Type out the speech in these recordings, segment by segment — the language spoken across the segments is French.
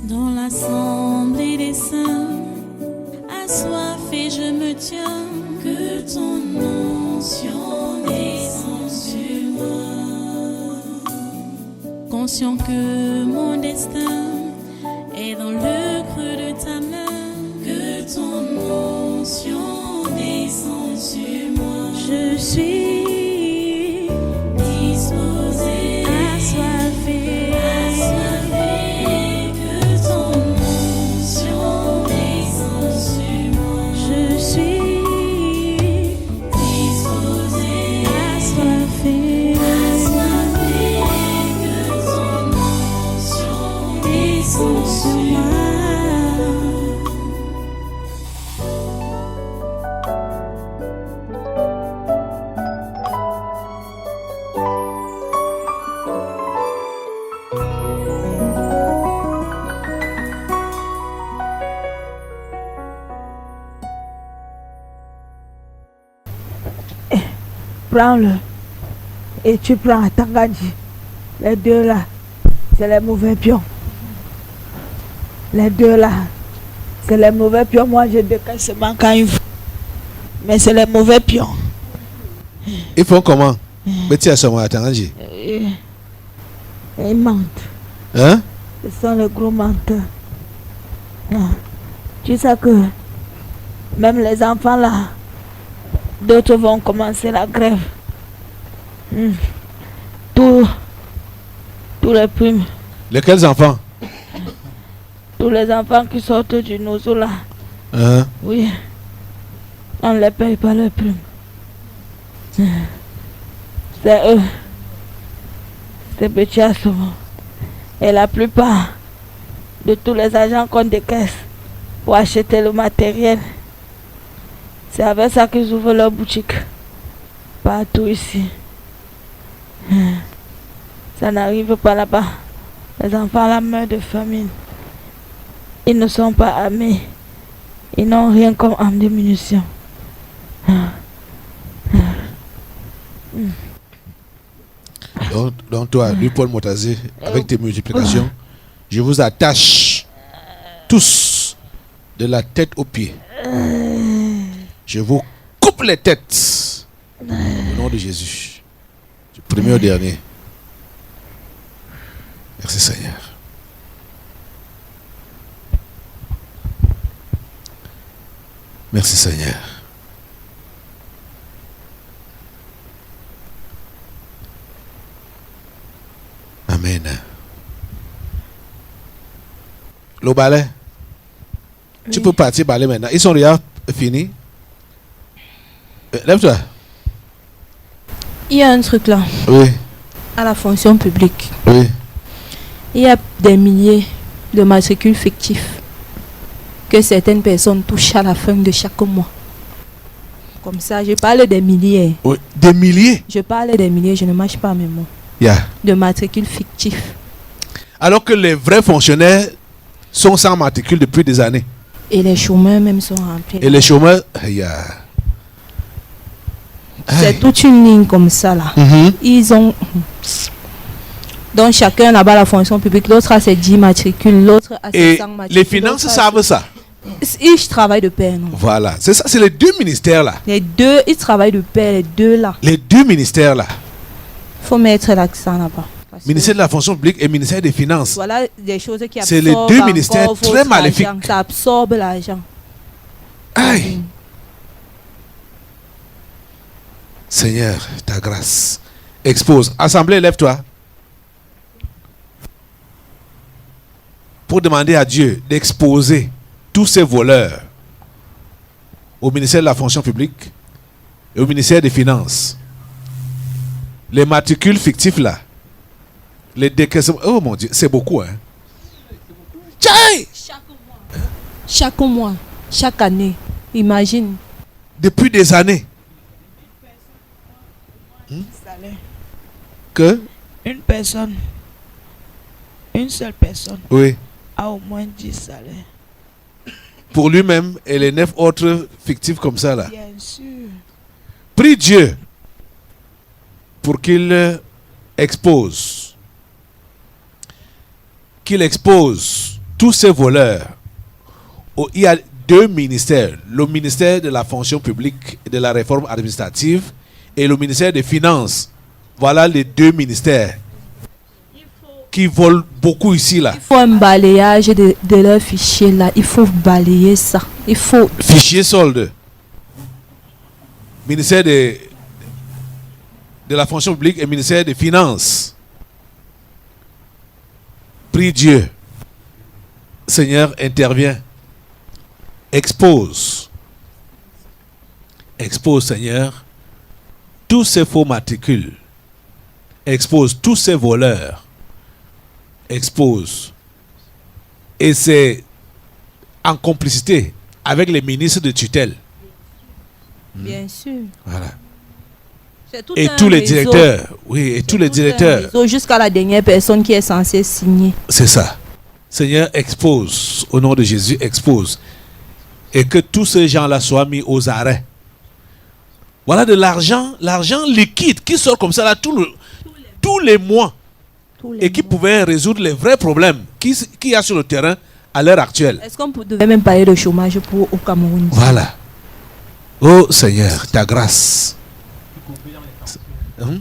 Dans l'assemblée des saints, assoiffé je me tiens, que ton onction descende sur moi. Conscient que mon destin est dans le creux de ta main, que ton onction descende sur moi. Je suis disposé, assoiffé, que ton onction descende sur moi. Je suis disposé, assoiffé, que ton onction descende sur moi. Prends-le et tu prends Tangadji. Les deux là, c'est les mauvais pions. Les deux là, c'est les mauvais pions. Moi, je décaisse seulement quand il faut. Mais c'est les mauvais pions. Ils font comment? Mais tu as seulement à Tangadji. Ils mentent. Hein? Ce sont les gros menteurs. Ah. Tu sais que même les enfants là, d'autres vont commencer la grève. Tous les primes. Lesquels enfants? Tous les enfants qui sortent du nozo là. Hein? Oui. On ne les paye pas les primes. C'est eux. C'est petits assommants. Et la plupart de tous les agents qu'on décaisse pour acheter le matériel, c'est avec ça qu'ils ouvrent leur boutique. Partout ici. Ça n'arrive pas là-bas. Les enfants là meurent de famine. Ils ne sont pas armés. Ils n'ont rien comme arme de munitions. Donc toi, lui Paul Motazé, avec tes multiplications, je vous attache tous de la tête aux pieds. Je vous coupe les têtes au nom de Jésus. Du premier au dernier. Merci Seigneur. Merci Seigneur. Amen. Le balai. Oui. Tu peux partir balai maintenant. Ils sont déjà finis. Lève-toi. Il y a un truc là. Oui. À la fonction publique. Oui. Il y a des milliers de matricules fictifs que certaines personnes touchent à la fin de chaque mois. Comme ça, je parle des milliers. Oui. Des milliers? Je parle des milliers, je ne marche pas à mes mots. Yeah. De matricules fictifs. Alors que les vrais fonctionnaires sont sans matricule depuis des années. Et les chômeurs même sont remplis. Et les chômeurs, yeah. C'est toute une ligne comme ça là. Ils ont... Donc chacun là-bas la fonction publique, l'autre a ses 10 matricules, l'autre a ses 100 matricules. Et les finances savent ça. Ils travaillent de pair, non? Voilà, c'est ça, c'est les deux ministères là. Les deux, ils travaillent de pair, les deux là. Les deux ministères là. Faut mettre l'accent là-bas. Ministère de la fonction publique et ministère des finances. Voilà des choses qui absorbent. C'est les deux ministères très maléfiques. Ça absorbe l'argent. Aïe. Seigneur, ta grâce. Expose. Assemblée, lève-toi. Pour demander à Dieu d'exposer tous ces voleurs au ministère de la fonction publique et au ministère des finances. Les matricules fictifs là. Les décaissements. Oh mon Dieu, c'est beaucoup, hein. Chaque mois, chaque année. Imagine. Depuis des années. Que une personne, une seule personne, oui, a au moins 10 salaires. Pour lui-même et les 9 autres fictifs comme ça là. Bien sûr. Prie Dieu pour qu'il expose tous ces voleurs, il y a deux ministères, le ministère de la fonction publique et de la réforme administrative et le ministère des finances. Voilà les deux ministères qui volent beaucoup ici là. Il faut un balayage de leur fichier là. Il faut balayer ça. Il faut. Fichier solde. Ministère de la fonction publique et ministère des finances. Prie Dieu. Seigneur, intervient. Expose. Expose, Seigneur, tous ces faux matricules. Expose tous ces voleurs. Expose. Et c'est en complicité avec les ministres de tutelle. Bien sûr. Voilà. C'est tout Et un tous les réseau. directeurs. Oui, et tous les Tout un directeurs. réseau jusqu'à la dernière personne qui est censée signer. C'est ça. Seigneur, expose. Au nom de Jésus, expose. Et que tous ces gens-là soient mis aux arrêts. Voilà de l'argent liquide qui sort comme ça là tous les mois. Tous les Et qui mois. pouvait résoudre les vrais problèmes qu'il y a sur le terrain à l'heure actuelle. Est-ce qu'on devait même parler de chômage au Cameroun? Voilà. Oh Seigneur, ta grâce. Hein?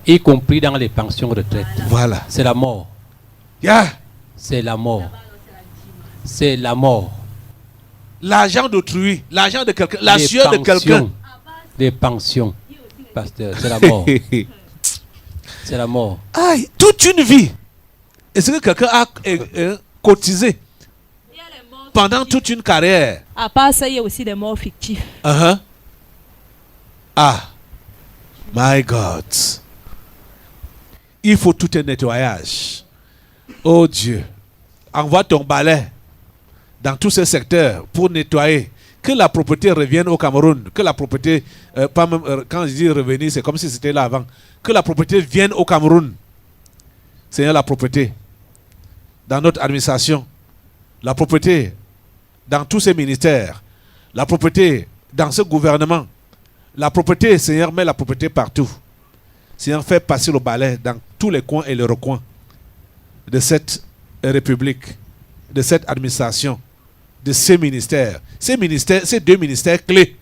Y compris dans les pensions retraite. Voilà. C'est la mort. Yeah. C'est la mort. C'est la mort. L'argent d'autrui, l'argent de quelqu'un, la Les sueur de quelqu'un. pensions. Les pensions. Pasteur, c'est la mort. C'est la mort. Aïe, toute une vie. Est-ce que quelqu'un a cotisé pendant toute une carrière? À part ça, il y a aussi des morts fictifs. Uh-huh. Ah, my God. Il faut tout un nettoyage. Oh Dieu, envoie ton balai dans tous ces secteurs pour nettoyer. Que la propreté revienne au Cameroun. Que la propreté, pas même, quand je dis revenir, c'est comme si c'était là avant. Que la propreté vienne au Cameroun. Seigneur, la propreté dans notre administration. La propreté dans tous ces ministères. La propreté dans ce gouvernement. La propreté, Seigneur, met la propreté partout. Seigneur, fais passer le balai dans tous les coins et les recoins de cette république, de cette administration, de ces ministères. Ces deux ministères clés.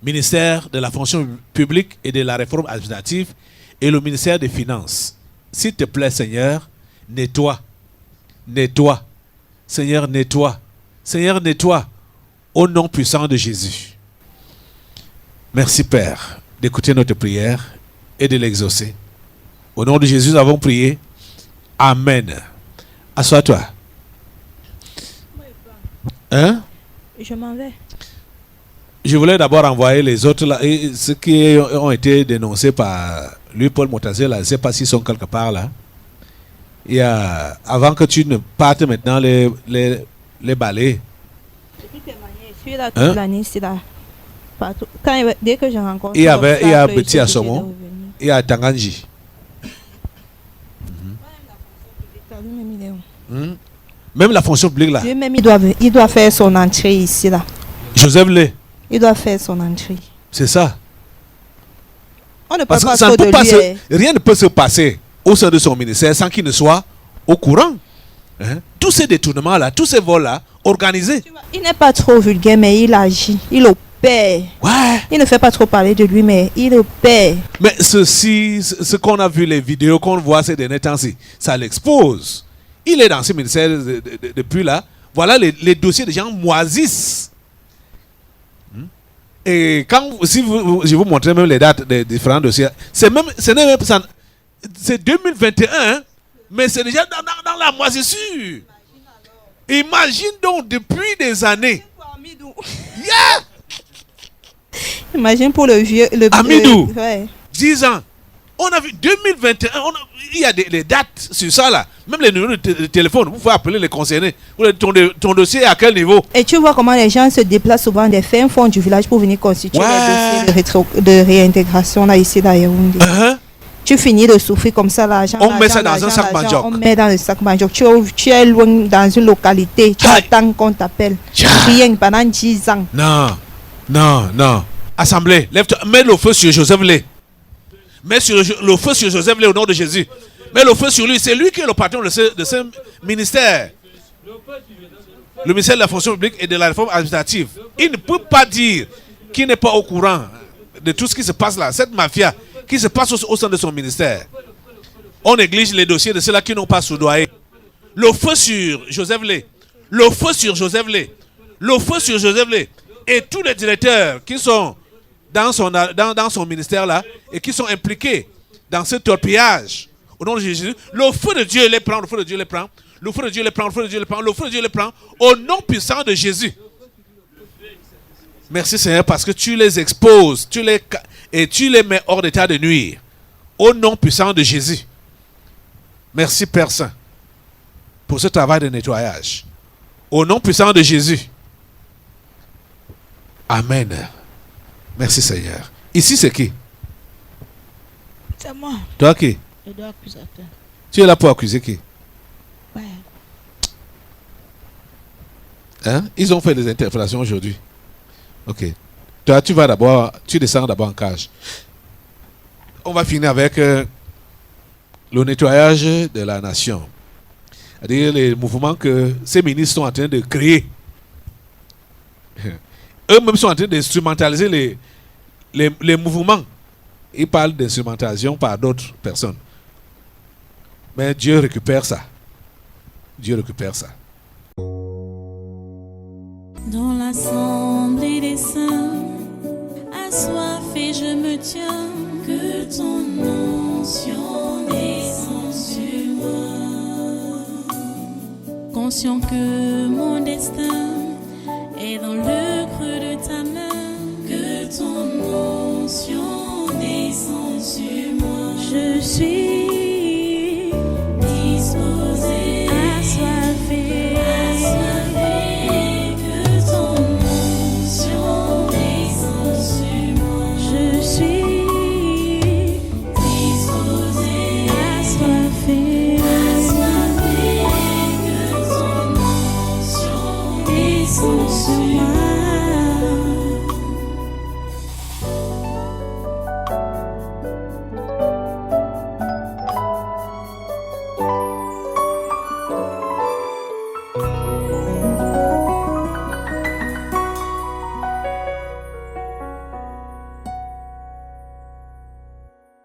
Ministère de la fonction publique et de la réforme administrative et le ministère des finances. S'il te plaît, Seigneur, nettoie. Nettoie. Seigneur, nettoie. Seigneur, nettoie. Au nom puissant de Jésus. Merci, Père, d'écouter notre prière et de l'exaucer. Au nom de Jésus, nous avons prié. Amen. Assois-toi. Hein? Je m'en vais. Je voulais d'abord envoyer les autres là, et ceux qui ont été dénoncés par lui, Paul Motazel, là, je ne sais pas s'ils sont quelque part là. Il y a, avant que tu ne partes maintenant, les balais. Je suis là toute Hein? l'année, c'est là. Partout. Dès que je rencontre. Il y a l'obstacle, Petit je suis Assomo. obligée de revenir. Il y a Tanganji. Même la fonction publique là. Lui-même, il doit faire son entrée ici là. Joseph Lé, Il doit faire son entrée. c'est ça. On ne peut Parce pas que ça ne trop peut de pas lui. se- rien ne peut se passer au sein de son ministère sans qu'il ne soit au courant. Hein? Tous ces détournements là, tous ces vols là, organisés. Il n'est pas trop vulgaire, mais il agit. Il opère. Ouais. Il ne fait pas trop parler de lui, mais il opère. Mais ce qu'on a vu, les vidéos qu'on voit ces derniers temps-ci, ça l'expose. Il est dans ce ministère depuis là. Voilà les dossiers des gens moisissent. Et quand je vous montrer même les dates des différents dossiers, c'est 2021, hein, mais c'est déjà dans la moisissure. Imagine donc depuis des années. Yeah! Imagine pour le vieux. Amidou. Ouais. 10 ans. On a vu 2021, il y a des dates sur ça là. Même les numéros de téléphone, vous pouvez appeler les concernés. Ton dossier est à quel niveau? Et tu vois comment les gens se déplacent souvent des fins fonds du village pour venir constituer Ouais. les dossiers de réintégration là ici dans Yaoundé. Uh-huh. Tu finis de souffrir comme ça, l'argent. On met ça l'argent, dans un sac l'argent, manioc. On met dans le sac manioc. Tu es loin dans une localité. Tu Aïe. attends qu'on t'appelle. Tcha. Rien pendant 10 ans. Non. Assemblée, lève-toi. Mets le feu sur Joseph Lé. Mets le feu sur Joseph Lé au nom de Jésus. Mets le feu sur lui. C'est lui qui est le patron de ce ministère, le ministère de la fonction publique et de la réforme administrative, il ne peut pas dire qu'il n'est pas au courant de tout ce qui se passe là, cette mafia qui se passe au sein de son ministère. On néglige les dossiers de ceux-là qui n'ont pas soudoyé. Le feu sur Joseph Lé, le feu sur Joseph Lé, le feu sur Joseph Lé, et tous les directeurs qui sont dans son ministère là et qui sont impliqués dans ce torpillage au nom de Jésus, le feu de Dieu les prend, le feu de Dieu les prend, le feu de Dieu les prend, le feu de Dieu les prend, le feu de Dieu les prend, au nom puissant de Jésus. Merci Seigneur parce que tu les exposes, tu les mets hors d'état de nuire, au nom puissant de Jésus. Merci Père Saint pour ce travail de nettoyage, au nom puissant de Jésus. Amen. Merci Seigneur. Ici c'est qui? C'est moi. Toi qui? Je dois accusateur. Tu es là pour accuser qui? Ouais. Hein? Ils ont fait des interpellations aujourd'hui. Ok. Toi, tu descends d'abord en cage. On va finir avec le nettoyage de la nation. C'est-à-dire les mouvements que ces ministres sont en train de créer. Eux-mêmes sont en train d'instrumentaliser les mouvements. Ils parlent d'instrumentalisation par d'autres personnes. Mais Dieu récupère ça. Dieu récupère ça. Dans l'assemblée des saints, assoiffé je me tiens, que ton onction descende sur moi. Conscient que mon destin est dans le creux de ta main, que ton onction descende sur moi. Je suis